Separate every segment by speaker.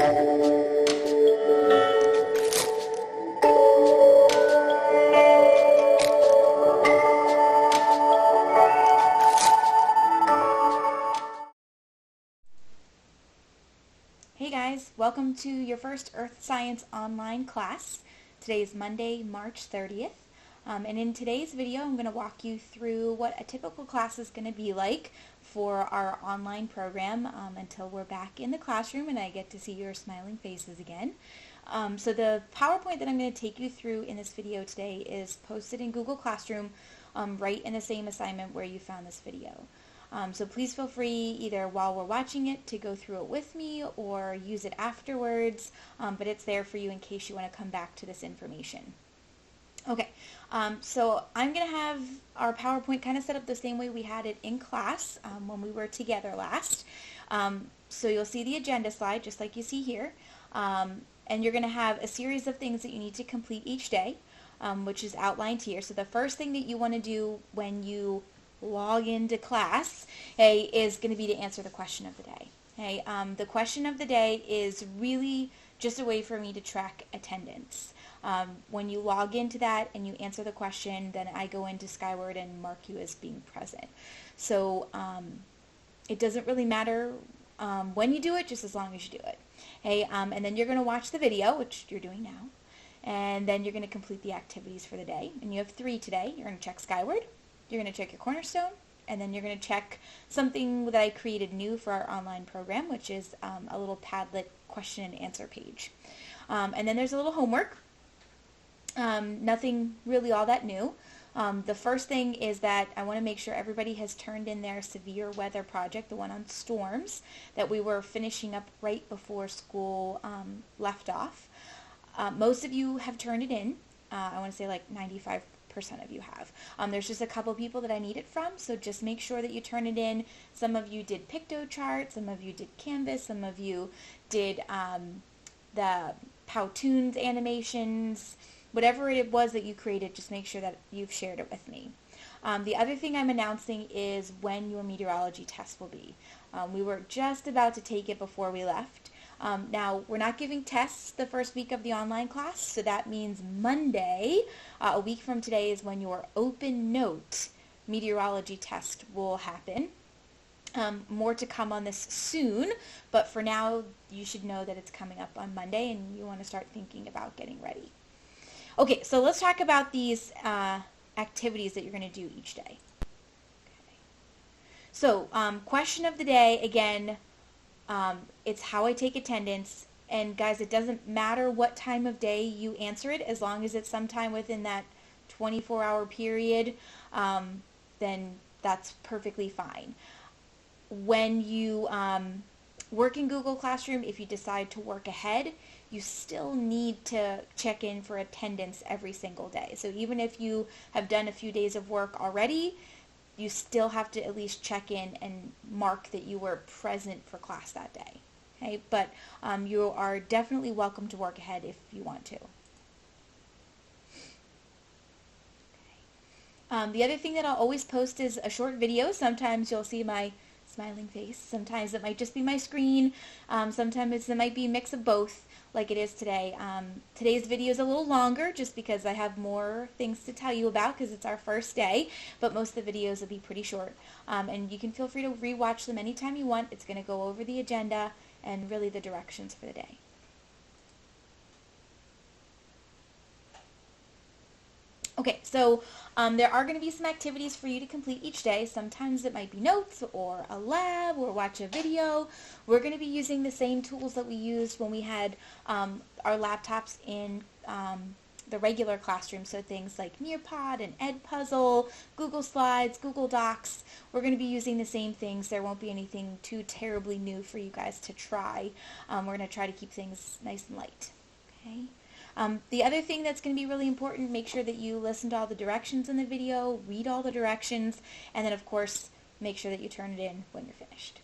Speaker 1: Hey guys, welcome to your first Earth Science online class. Today is Monday, March 30th. And in today's video, I'm going to walk you through what a typical class is going to be like for our online program until we're back in the classroom and I get to see your smiling faces again. So the PowerPoint that I'm going to take you through in this video today is posted in Google Classroom right in the same assignment where you found this video. So please feel free either while we're watching it to go through it with me or use it afterwards, but it's there for you in case you want to come back to this information. Okay, so I'm going to have our PowerPoint kind of set up the same way we had it in class when we were together last. So you'll see the agenda slide just like you see here, and you're going to have a series of things that you need to complete each day, which is outlined here. So the first thing that you want to do when you log into class, is going to be to answer the question of the day. The question of the day is really just a way for me to track attendance. When you log into that and you answer the question, then I go into Skyward and mark you as being present. So it doesn't really matter when you do it, just as long as you do it. And then you're going to watch the video, which you're doing now, and then you're going to complete the activities for the day. And you have 3 today. You're going to check Skyward, you're going to check your Cornerstone, and then you're going to check something that I created new for our online program, which is a little Padlet question and answer page. And then there's a little homework. Nothing really all that new. The first thing is that I want to make sure everybody has turned in their severe weather project, the one on storms, that we were finishing up right before school left off. Most of you have turned it in. I want to say like 95% of you have. There's just a couple people that I need it from, so just make sure that you turn it in. Some of you did Piktochart, some of you did Canvas, some of you did the Powtoons animations. Whatever it was that you created, just make sure that you've shared it with me. The other thing I'm announcing is when your meteorology test will be. We were just about to take it before we left. Now, we're not giving tests the first week of the online class, so that means Monday, a week from today, is when your open note meteorology test will happen. More to come on this soon, but for now, you should know that it's coming up on Monday and you want to start thinking about getting ready. Okay, so let's talk about these activities that you're going to do each day. Okay. So, question of the day, again, it's how I take attendance, and guys, it doesn't matter what time of day you answer it, as long as it's sometime within that 24-hour period, then that's perfectly fine. When you work in Google Classroom, if you decide to work ahead, you still need to check in for attendance every single day. So even if you have done a few days of work already, you still have to at least check in and mark that you were present for class that day. Okay, but you are definitely welcome to work ahead if you want to. Okay. The other thing that I'll always post is a short video. Sometimes you'll see my smiling face. Sometimes it might just be my screen. Sometimes it might be a mix of both, like it is today. Today's video is a little longer just because I have more things to tell you about because it's our first day, but most of the videos will be pretty short. And you can feel free to rewatch them anytime you want. It's going to go over the agenda and really the directions for the day. Okay, so there are going to be some activities for you to complete each day. Sometimes it might be notes or a lab or watch a video. We're going to be using the same tools that we used when we had our laptops in the regular classroom, so things like Nearpod and Edpuzzle, Google Slides, Google Docs. We're going to be using the same things. There won't be anything too terribly new for you guys to try. We're going to try to keep things nice and light. Okay. The other thing that's going to be really important, make sure that you listen to all the directions in the video, read all the directions, and then of course make sure that you turn it in when you're finished.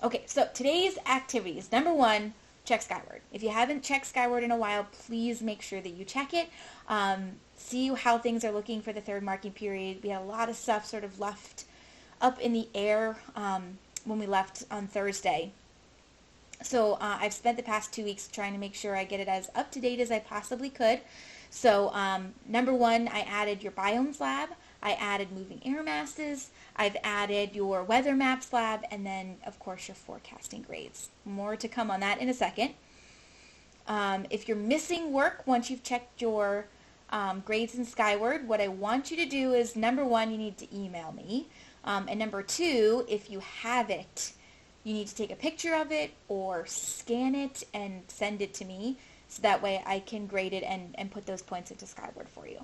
Speaker 1: Okay, so today's activities. Number 1, check Skyward. If you haven't checked Skyward in a while, please make sure that you check it. See how things are looking for the third marking period. We had a lot of stuff sort of left up in the air when we left on Thursday. So I've spent the past 2 weeks trying to make sure I get it as up to date as I possibly could. So number one, I added your biomes lab. I added moving air masses. I've added your weather maps lab, and then of course your forecasting grades. More to come on that in a second. If you're missing work once you've checked your grades in Skyward, what I want you to do is, number one, you need to email me. And number two, if you have it, you need to take a picture of it or scan it and send it to me so that way I can grade it and put those points into Skyward for you.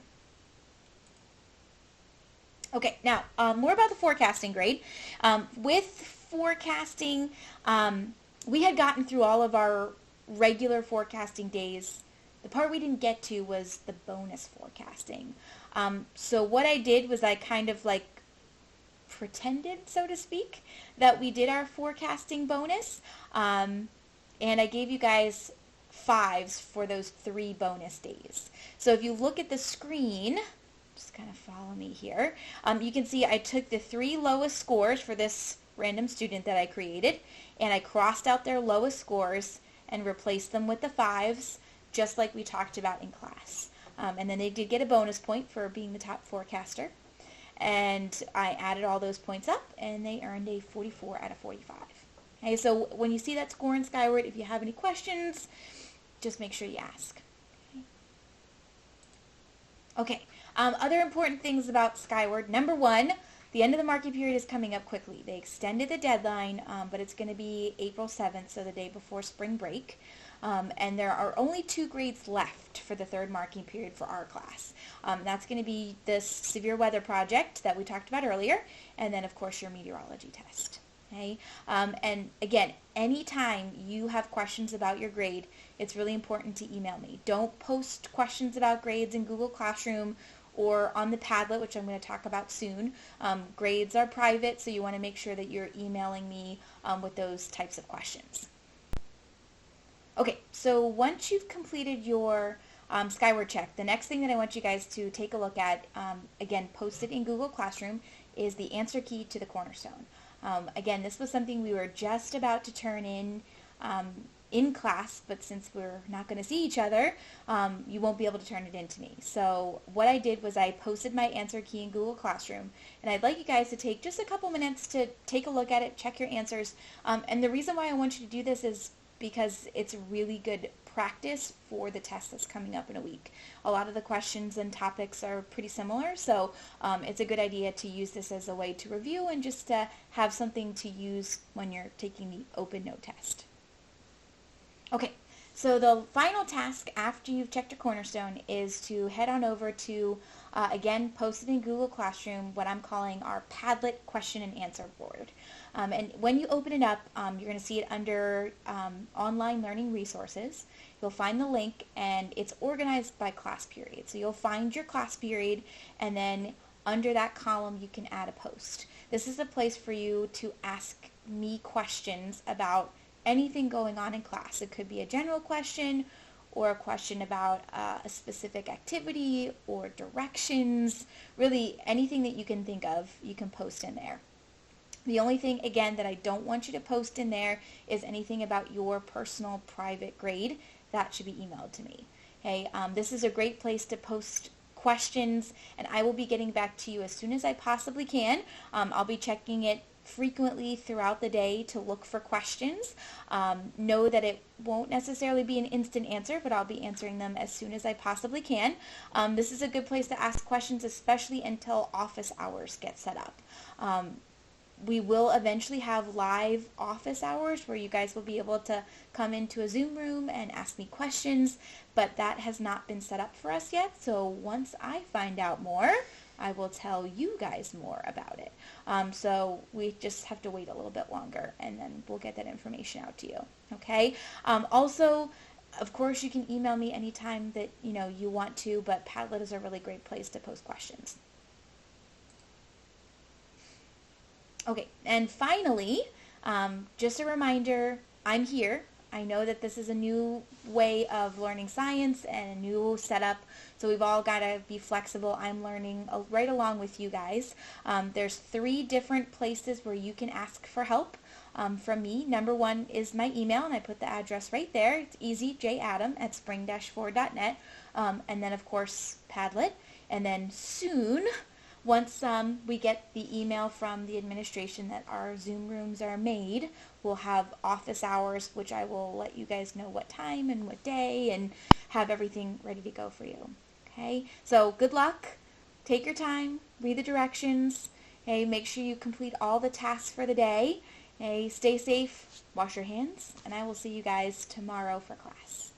Speaker 1: Okay, now more about the forecasting grade. With forecasting, we had gotten through all of our regular forecasting days. The part we didn't get to was the bonus forecasting. So what I did was I kind of like pretended, so to speak, that we did our forecasting bonus. And I gave you guys 5s for those 3 bonus days. So if you look at the screen, just kind of follow me here, you can see I took the 3 lowest scores for this random student that I created, and I crossed out their lowest scores and replaced them with the 5s, just like we talked about in class. And then they did get a bonus point for being the top forecaster. And I added all those points up, and they earned a 44 out of 45. Okay, so when you see that score in Skyward, if you have any questions, just make sure you ask. Okay, other important things about Skyward. Number one, the end of the marking period is coming up quickly. They extended the deadline, but it's going to be April 7th, so the day before spring break. And there are only 2 grades left for the 3rd marking period for our class. That's going to be this severe weather project that we talked about earlier, and then of course your meteorology test. Okay? And again, anytime you have questions about your grade, it's really important to email me. Don't post questions about grades in Google Classroom or on the Padlet, which I'm going to talk about soon. Grades are private, so you want to make sure that you're emailing me with those types of questions. Okay, so once you've completed your Skyward check, the next thing that I want you guys to take a look at, again, posted in Google Classroom, is the answer key to the Cornerstone. Again, this was something we were just about to turn in class, but since we're not going to see each other, you won't be able to turn it in to me. So what I did was I posted my answer key in Google Classroom, and I'd like you guys to take just a couple minutes to take a look at it, check your answers. And the reason why I want you to do this is because it's really good practice for the test that's coming up in a week. A lot of the questions and topics are pretty similar, so it's a good idea to use this as a way to review and just to have something to use when you're taking the open note test. Okay, so the final task after you've checked your Cornerstone is to head on over to, again, posted in Google Classroom, what I'm calling our Padlet question and answer board. And when you open it up, you're going to see it under online learning resources. You'll find the link, and it's organized by class period. So you'll find your class period, and then under that column you can add a post. This is a place for you to ask me questions about anything going on in class. It could be a general question or a question about a specific activity or directions. Really anything that you can think of, you can post in there. The only thing, again, that I don't want you to post in there is anything about your personal private grade. That should be emailed to me. Okay, this is a great place to post questions, and I will be getting back to you as soon as I possibly can. I'll be checking it frequently throughout the day to look for questions. Know that it won't necessarily be an instant answer, but I'll be answering them as soon as I possibly can. This is a good place to ask questions, especially until office hours get set up. We will eventually have live office hours where you guys will be able to come into a Zoom room and ask me questions, but that has not been set up for us yet. So once I find out more, I will tell you guys more about it. So we just have to wait a little bit longer, and then we'll get that information out to you. Okay. Also, of course, you can email me anytime that you want to, but Padlet is a really great place to post questions. Okay, and finally, just a reminder, I'm here. I know that this is a new way of learning science and a new setup, so we've all got to be flexible. I'm learning right along with you guys. There's 3 different places where you can ask for help from me. Number 1 is my email, and I put the address right there. It's easy, jadam@spring-4.net. And then, of course, Padlet. And then soon, once we get the email from the administration that our Zoom rooms are made, we'll have office hours, which I will let you guys know what time and what day, and have everything ready to go for you. Okay? So good luck. Take your time. Read the directions. Okay? Make sure you complete all the tasks for the day. Okay? Stay safe. Wash your hands. And I will see you guys tomorrow for class.